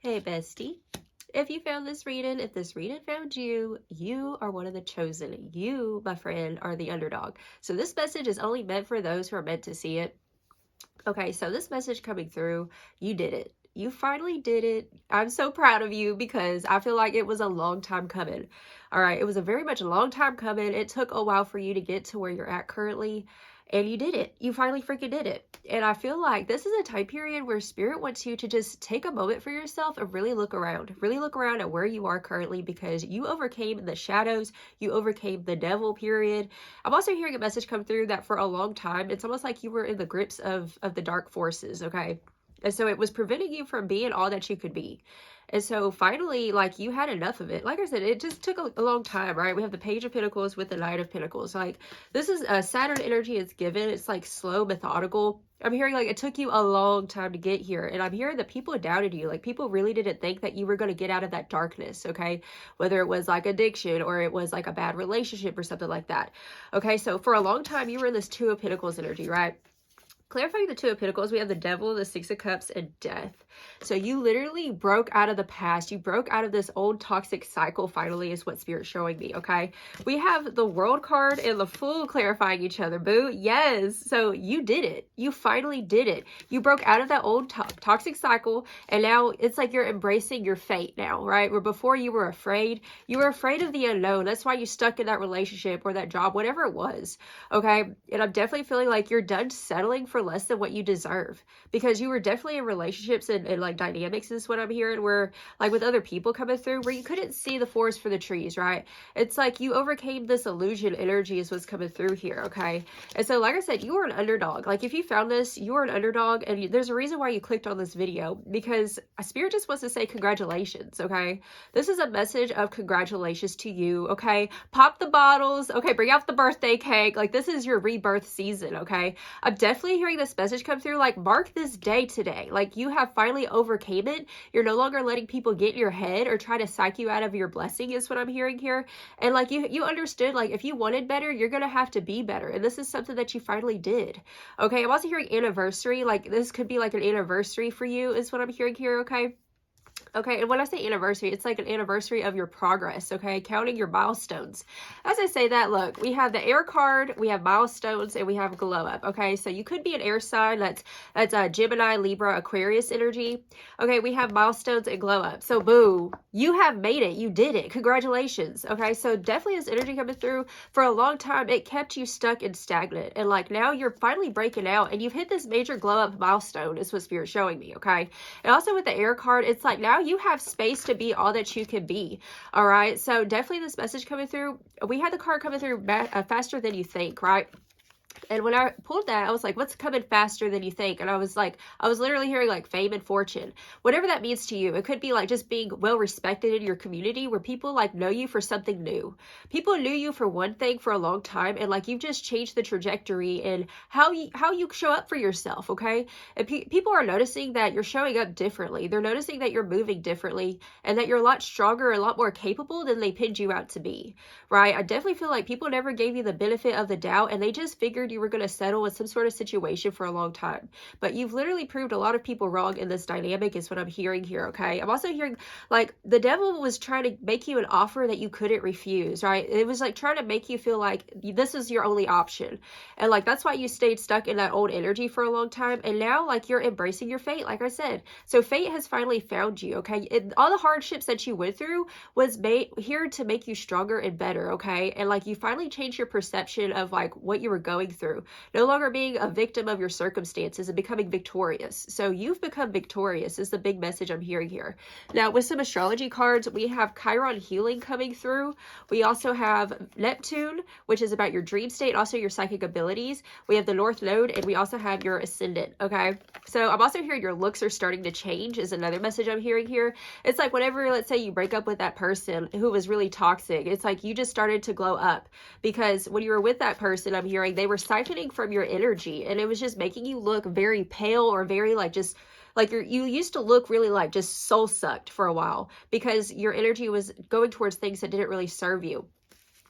Hey bestie, if you found this reading, if this reading found you, you are one of the chosen. You, my friend, are the underdog. So this message is only meant for those who are meant to see it. Okay, so this message coming through, you did it. You finally did it. I'm so proud of you because I feel like it was a long time coming. All right, it was a very much a long time coming. It took a while for you to get to where you're at currently, and you did it. You finally freaking did it. And I feel like this is a time period where Spirit wants you to just take a moment for yourself and really look around. Really look around at where you are currently because you overcame the shadows. You overcame the devil period. I'm also hearing a message come through that for a long time, it's almost like you were in the grips of the dark forces, okay? And so it was preventing you from being all that you could be. And so finally, like, you had enough of it. Like I said, it just took a long time, right? We have the Page of Pentacles with the Knight of Pentacles. Like, this is a Saturn energy it's given. It's like slow, methodical. I'm hearing like it took you a long time to get here. And I'm hearing that people doubted you. Like, people really didn't think that you were going to get out of that darkness, okay? Whether it was like addiction or it was like a bad relationship or something like that. Okay, so for a long time, you were in this Two of Pentacles energy, right? Clarifying the Two of Pentacles, we have the Devil, the Six of Cups, and Death. So you literally broke out of the past. You broke out of this old toxic cycle, finally, is what Spirit's showing me, okay? We have the World card and the Fool clarifying each other, boo. Yes. So you did it. You finally did it. You broke out of that old toxic cycle, and now it's like you're embracing your fate now, right? Where before you were afraid of the unknown. That's why you stuck in that relationship or that job, whatever it was, okay? And I'm definitely feeling like you're done settling for less than what you deserve, because you were definitely in relationships and like dynamics is what I'm hearing, where like with other people coming through where you couldn't see the forest for the trees, right? It's like you overcame this illusion energy is what's coming through here, okay? And so like I said, you are an underdog. Like, if you found this, you are an underdog, and there's a reason why you clicked on this video, because Spirit just wants to say congratulations, okay? This is a message of congratulations to you, okay? Pop the bottles, okay? Bring out the birthday cake. Like, this is your rebirth season, okay? I'm definitely hearing this message come through, like, mark this day today. Like, you have finally overcame it. You're no longer letting people get in your head or try to psych you out of your blessing, is what I'm hearing here. And like, you understood, like, if you wanted better, you're gonna have to be better, and this is something that you finally did, okay? I'm also hearing anniversary. Like, this could be like an anniversary for you, is what I'm hearing here, okay? Okay, and when I say anniversary, it's like an anniversary of your progress, okay? Counting your milestones. As I say that, look, we have the air card, we have milestones, and we have glow up, okay? So you could be an air sign. That's Gemini, Libra, Aquarius energy. Okay, we have milestones and glow up. So boo, you have made it. You did it. Congratulations, okay? So definitely this energy coming through. For a long time, it kept you stuck and stagnant. And like, now you're finally breaking out, and you've hit this major glow up milestone, is what Spirit's showing me, okay? And also with the air card, it's like now you have space to be all that you can be. All right, so definitely this message coming through. We had the card coming through faster than you think, right? And when I pulled that, I was like, what's coming faster than you think? And I was literally hearing like fame and fortune, whatever that means to you. It could be like just being well respected in your community, where people like know you for something new. People knew you for one thing for a long time, and like you've just changed the trajectory and how you show up for yourself, okay? And people are noticing that you're showing up differently. They're noticing that you're moving differently, and that you're a lot stronger, a lot more capable than they pinned you out to be, right? I definitely feel like people never gave you the benefit of the doubt, and they just figured you were going to settle with some sort of situation for a long time. But you've literally proved a lot of people wrong in this dynamic, is what I'm hearing here, okay? I'm also hearing like the devil was trying to make you an offer that you couldn't refuse, right? It was like trying to make you feel like this is your only option. And like, that's why you stayed stuck in that old energy for a long time. And now like you're embracing your fate, like I said. So fate has finally found you, okay? All the hardships that you went through was made here to make you stronger and better, okay? And like, you finally changed your perception of like what you were going through. No longer being a victim of your circumstances and becoming victorious. So you've become victorious is the big message I'm hearing here. Now, with some astrology cards, we have Chiron healing coming through. We also have Neptune, which is about your dream state, also your psychic abilities. We have the North Node, and we also have your ascendant, okay? So I'm also hearing your looks are starting to change is another message I'm hearing here. It's like whenever, let's say you break up with that person who was really toxic, it's like you just started to glow up, because when you were with that person, I'm hearing they were siphoning from your energy, and it was just making you look very pale, or very like just like you used to look really like just soul sucked for a while, because your energy was going towards things that didn't really serve you.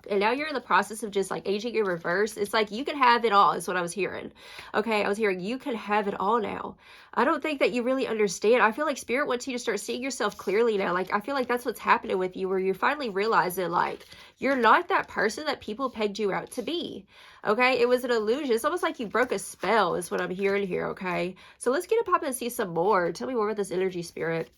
And now you're in the process of just like aging in reverse. It's like you can have it all is what I was hearing. Okay, I was hearing you can have it all now. I don't think that you really understand. I feel like spirit wants you to start seeing yourself clearly now. Like I feel like that's what's happening with you, where you're finally realizing like you're not that person that people pegged you out to be. Okay, it was an illusion. It's almost like you broke a spell is what I'm hearing here. Okay, so let's get it popping and see some more. Tell me more about this energy, spirit.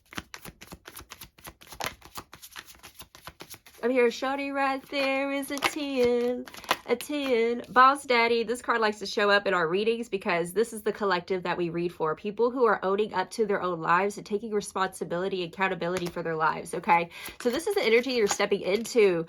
I'm here, shawty, right there is a 10. A 10. Boss Daddy. This card likes to show up in our readings because this is the collective that we read for. People who are owning up to their own lives and taking responsibility and accountability for their lives, okay? So this is the energy you're stepping into.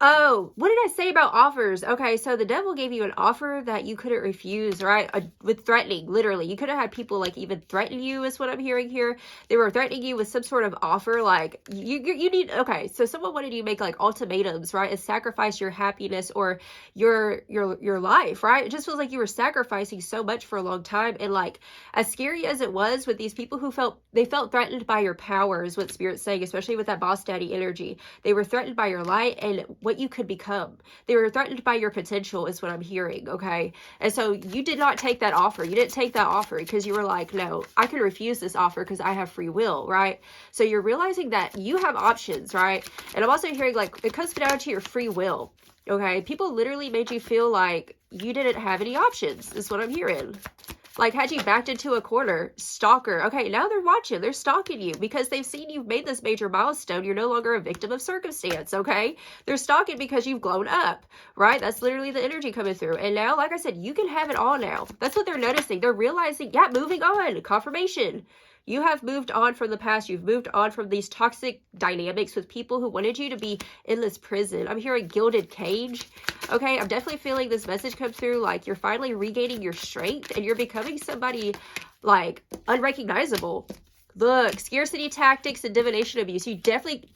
Oh, what did I say about offers? Okay, so the devil gave you an offer that you couldn't refuse, right? With threatening, literally. You could have had people like even threaten you is what I'm hearing here. They were threatening you with some sort of offer, like you need, okay, so someone wanted you to make like ultimatums, right? And sacrifice your happiness or your life, right? It just feels like you were sacrificing so much for a long time. And like, as scary as it was with these people who felt threatened by your power is what Spirit's saying, especially with that boss daddy energy. They were threatened by your light and what you could become. They were threatened by your potential is what I'm hearing, okay? And so you did not take that offer. You didn't take that offer because you were like, no, I can refuse this offer because I have free will, right? So you're realizing that you have options, right? And I'm also hearing like it comes down to your free will, okay? People literally made you feel like you didn't have any options is what I'm hearing. Like, had you backed into a corner, stalker. Okay, now they're watching. They're stalking you because they've seen you've made this major milestone. You're no longer a victim of circumstance, okay? They're stalking because you've grown up, right? That's literally the energy coming through. And now, like I said, you can have it all now. That's what they're noticing. They're realizing, yeah, moving on. Confirmation. You have moved on from the past. You've moved on from these toxic dynamics with people who wanted you to be in this prison. I'm hearing gilded cage. Okay, I'm definitely feeling this message come through like you're finally regaining your strength and you're becoming somebody like unrecognizable. Look, scarcity tactics and divination abuse. You definitely...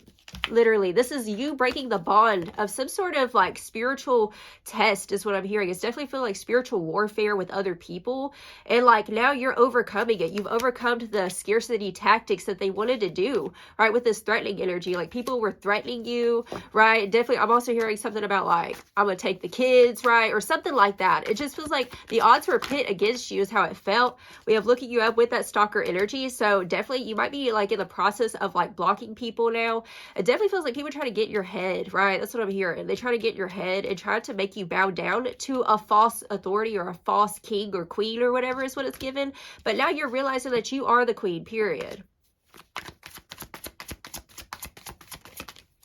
Literally, this is you breaking the bond of some sort of like spiritual test is what I'm hearing. It's definitely feeling like spiritual warfare with other people. And like now you're overcoming it. You've overcome the scarcity tactics that they wanted to do, right? With this threatening energy, like people were threatening you, right? Definitely. I'm also hearing something about like, I'm going to take the kids, right? Or something like that. It just feels like the odds were pit against you is how it felt. We have looking you up with that stalker energy. So definitely you might be like in the process of like blocking people now. It definitely feels like people try to get your head, right? That's what I'm hearing. They try to get your head and try to make you bow down to a false authority or a false king or queen or whatever is what it's given. But now you're realizing that you are the queen, period.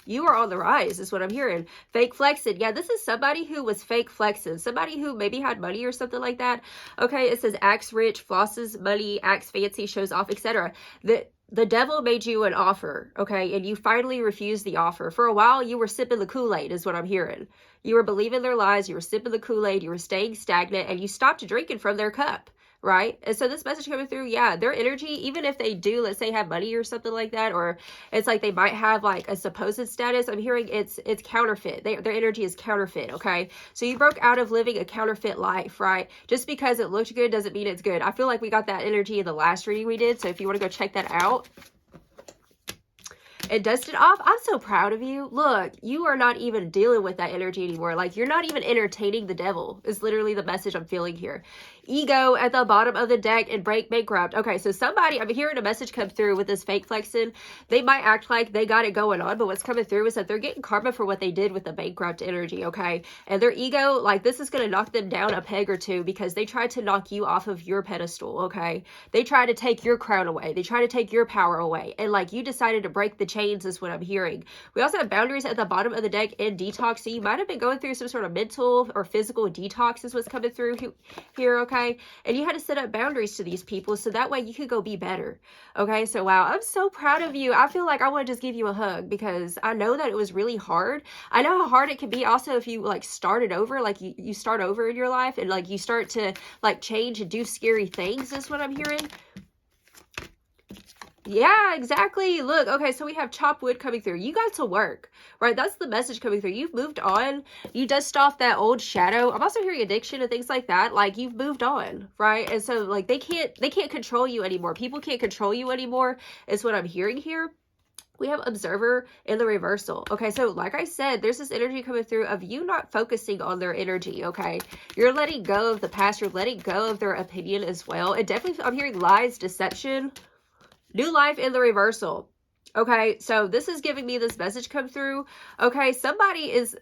You are on the rise is what I'm hearing. Fake flexing. Yeah, this is somebody who was fake flexing. Somebody who maybe had money or something like that. Okay, it says acts rich, flosses money, acts fancy, shows off, etc. The devil made you an offer, okay? And you finally refused the offer. For a while, you were sipping the Kool-Aid is what I'm hearing. You were believing their lies. You were sipping the Kool-Aid. You were staying stagnant. And you stopped drinking from their cup, right? And so this message coming through, yeah, their energy, even if they do, let's say, have money or something like that, or it's like they might have like a supposed status, I'm hearing it's counterfeit. Their energy is counterfeit, okay? So you broke out of living a counterfeit life, right? Just because it looked good doesn't mean it's good. I feel like we got that energy in the last reading we did, so if you want to go check that out. And dust it off. I'm so proud of you. Look, you are not even dealing with that energy anymore. Like, you're not even entertaining the devil is literally the message I'm feeling here. Ego at the bottom of the deck and bankrupt. Okay, so somebody, I'm hearing a message come through with this fake flexing. They might act like they got it going on, but what's coming through is that they're getting karma for what they did with the bankrupt energy, okay? And their ego, like, this is going to knock them down a peg or two because they tried to knock you off of your pedestal, okay? They tried to take your crown away. They tried to take your power away. And, like, you decided to break the chains is what I'm hearing. We also have boundaries at the bottom of the deck and detox. So you might have been going through some sort of mental or physical detox is what's coming through here, okay? And you had to set up boundaries to these people so that way you could go be better, okay? So wow, I'm so proud of you. I feel like I want to just give you a hug because I know that it was really hard. I know how hard it can be also if you like started over, like you start over in your life and like you start to like change and do scary things is what I'm hearing. Yeah, exactly. Look, okay, so we have chopped wood coming through. You got to work, right? That's the message coming through. You've moved on. You dust off that old shadow. I'm also hearing addiction and things like that. Like, you've moved on, right? And so, like, they can't control you anymore. People can't control you anymore is what I'm hearing here. We have observer in the reversal. Okay, so like I said, there's this energy coming through of you not focusing on their energy, okay? You're letting go of the past. You're letting go of their opinion as well. And definitely, I'm hearing lies, deception, new life in the reversal. Okay, so this is giving me this message come through. Okay, somebody is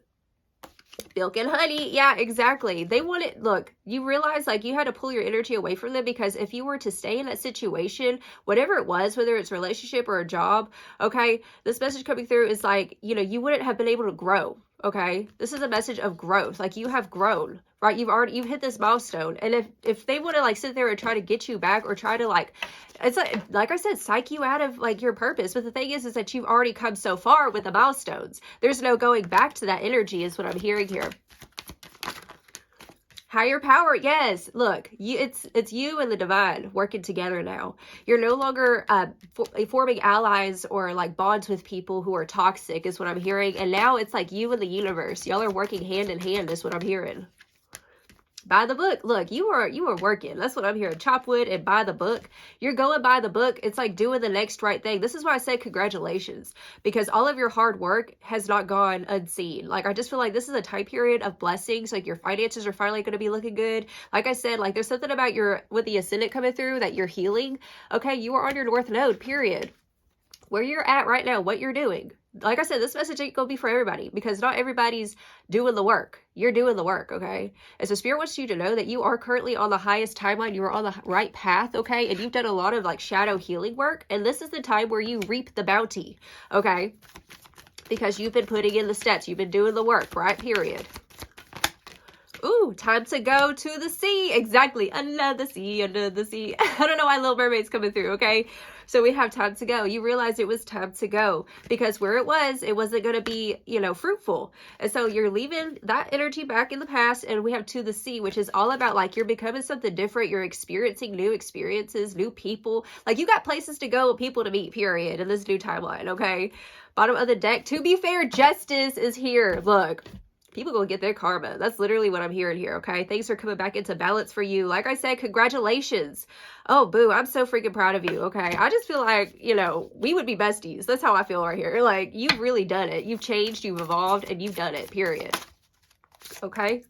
milk and honey. Yeah, exactly. They want it. Look, you realize like you had to pull your energy away from them, because if you were to stay in that situation, whatever it was, whether it's a relationship or a job, okay, this message coming through is like, you know, you wouldn't have been able to grow. Okay, this is a message of growth. Like, you have grown, right? You've hit this milestone. And if they want to like sit there and try to get you back, or try to like, it's like I said, psych you out of like your purpose. But the thing is that you've already come so far with the milestones. There's no going back to that energy, is what I'm hearing here. Higher power, yes. Look, it's you and the divine working together now. You're no longer forming allies or like bonds with people who are toxic, is what I'm hearing. And now it's like you and the universe. Y'all are working hand in hand, is what I'm hearing. By the book. Look, you are working. That's what I'm hearing. Chop wood and buy the book. You're going by the book. It's like doing the next right thing. This is why I said congratulations, because all of your hard work has not gone unseen. Like, I just feel like this is a time period of blessings. Like, your finances are finally going to be looking good. Like I said, like, there's something about with the ascendant coming through that you're healing. Okay, you are on your north node, period. Where you're at right now, what you're doing. Like I said, this message ain't gonna be for everybody, because not everybody's doing the work. You're doing the work, okay? And so Spirit wants you to know that you are currently on the highest timeline. You are on the right path, okay? And you've done a lot of like shadow healing work. And this is the time where you reap the bounty, okay? Because you've been putting in the steps. You've been doing the work, right? Period. Ooh, time to go to the sea. Exactly. Under the sea, under the sea. I don't know why Little Mermaid's coming through, okay? So we have time to go. You realize it was time to go, because where it wasn't going to be, you know, fruitful. And so you're leaving that energy back in the past, and we have to the sea, which is all about like you're becoming something different. You're experiencing new experiences, new people. Like, you got places to go and people to meet, period, in this new timeline, okay? Bottom of the deck. To be fair, justice is here. Look. People gonna get their karma. That's literally what I'm hearing here, okay? Things are coming back into balance for you. Like I said, congratulations. Oh, boo, I'm so freaking proud of you, okay? I just feel like, you know, we would be besties. That's how I feel right here. Like, you've really done it. You've changed, you've evolved, and you've done it, period. Okay?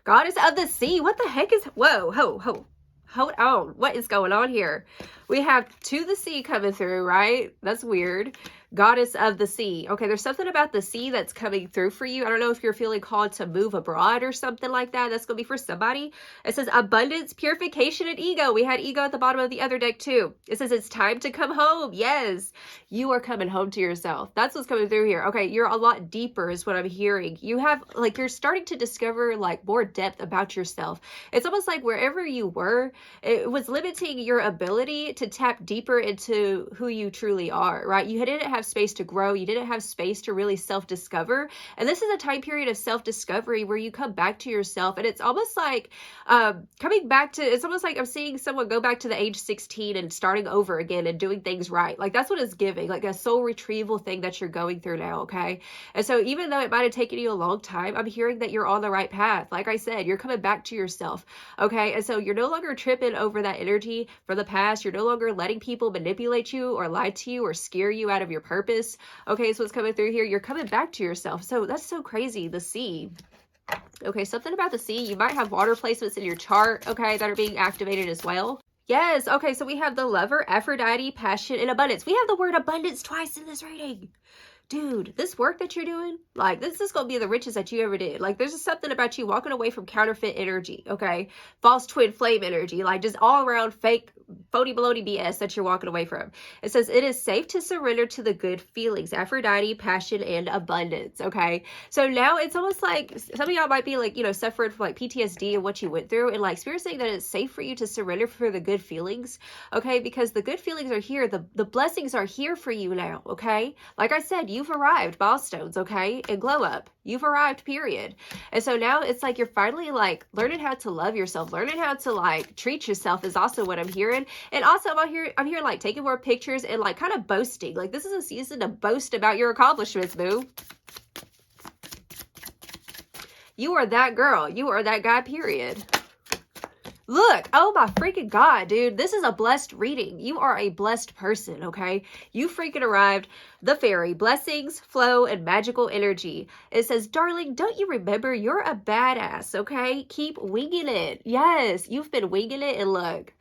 Goddess of the sea. What the heck is... Whoa, hold on. What is going on here? We have to the sea coming through, right? That's weird. Goddess of the sea. Okay, there's something about the sea that's coming through for you. I don't know if you're feeling called to move abroad or something like that. That's going to be for somebody. It says abundance, purification, and ego. We had ego at the bottom of the other deck too. It says it's time to come home. Yes, you are coming home to yourself. That's what's coming through here. Okay, you're a lot deeper is what I'm hearing. You have, like, you're starting to discover like more depth about yourself. It's almost like wherever you were, it was limiting your ability to tap deeper into who you truly are, right? You didn't have space to grow. You didn't have space to really self-discover. And this is a time period of self-discovery where you come back to yourself. And it's almost like it's almost like I'm seeing someone go back to the age 16 and starting over again and doing things right. Like, that's what it's giving, like a soul retrieval thing that you're going through now, okay? And so even though it might have taken you a long time, I'm hearing that you're on the right path. Like I said, you're coming back to yourself, okay? And so you're no longer tripping over that energy from the past. You're no longer letting people manipulate you or lie to you or scare you out of your purpose. Okay, so what's coming through here, you're coming back to yourself. So that's so crazy. The sea. Okay, something about the sea. You might have water placements in your chart, okay, that are being activated as well. Yes, okay, so we have the lover, Aphrodite, passion, and abundance. We have the word abundance twice in this reading. Dude, this work that you're doing, like, this is going to be the richest that you ever did. Like, there's just something about you walking away from counterfeit energy, okay? False twin flame energy, like just all around fake, phony baloney BS that you're walking away from. It says, it is safe to surrender to the good feelings, Aphrodite, passion, and abundance, okay? So now it's almost like some of y'all might be like, you know, suffering from like PTSD and what you went through. And like, Spirit's saying that it's safe for you to surrender for the good feelings, okay? Because the good feelings are here. The blessings are here for you now, okay? Like I said, you've arrived, milestones, okay? And glow up. You've arrived, period. And so now it's like you're finally like learning how to love yourself, learning how to like treat yourself is also what I'm hearing. And also I'm here like taking more pictures and like kind of boasting. Like, this is a season to boast about your accomplishments, boo. You are that girl. You are that guy, period. Look, oh my freaking God, dude. This is a blessed reading. You are a blessed person, okay? You freaking arrived. The fairy, blessings, flow, and magical energy. It says, darling, don't you remember you're a badass, okay? Keep winging it. Yes, you've been winging it, and look.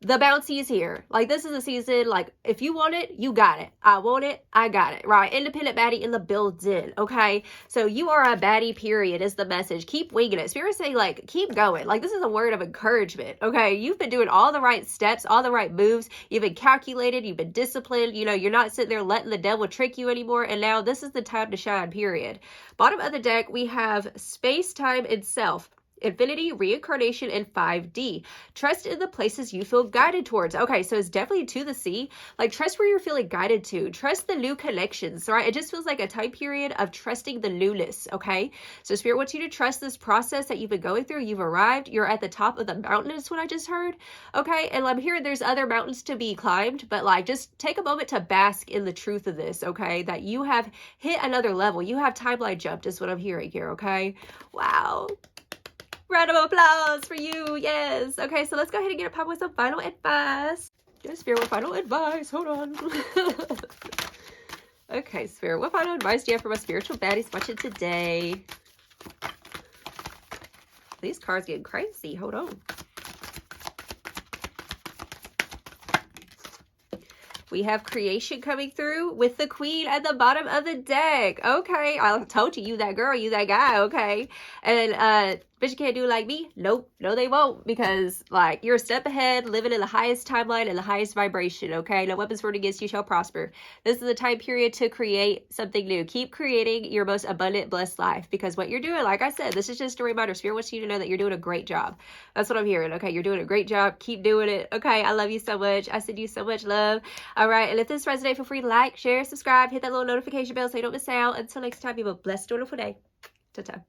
The bouncy is here. Like, this is a season, like, if you want it, you got it. I want it, I got it, right? Independent baddie in the building, okay? So you are a baddie, period, is the message. Keep winging it. Spirit's saying, like, keep going. Like, this is a word of encouragement, okay? You've been doing all the right steps, all the right moves. You've been calculated. You've been disciplined. You know, you're not sitting there letting the devil trick you anymore. And now this is the time to shine, period. Bottom of the deck, we have space, time, and self. Infinity, reincarnation, and 5D. Trust in the places you feel guided towards. Okay, so it's definitely to the sea. Like, trust where you're feeling guided to. Trust the new connections, right? It just feels like a time period of trusting the newness, okay? So Spirit wants you to trust this process that you've been going through. You've arrived. You're at the top of the mountain is what I just heard, okay? And I'm hearing there's other mountains to be climbed, but, like, just take a moment to bask in the truth of this, okay? That you have hit another level. You have timeline jumped is what I'm hearing here, okay? Wow. Round of applause for you. Yes. Okay, so let's go ahead and get a pop with some final advice. Yes, Spirit, what final advice? Hold on. Okay, Spirit, what final advice do you have for my spiritual baddies watching today? These cards getting crazy. Hold on. We have creation coming through with the queen at the bottom of the deck. Okay, I told you, you that girl, you that guy, okay? And, bitch, you can't do it like me? Nope, no they won't, because, like, you're a step ahead, living in the highest timeline and the highest vibration, okay? No weapons formed against you shall prosper. This is a time period to create something new. Keep creating your most abundant, blessed life, because what you're doing, like I said, this is just a reminder. Spirit wants you to know that you're doing a great job. That's what I'm hearing, okay? You're doing a great job. Keep doing it, okay? I love you so much. I send you so much love. All right, and if this resonates, feel free to like, share, subscribe, hit that little notification bell so you don't miss out. Until next time, you have a blessed, wonderful day. Ta-ta.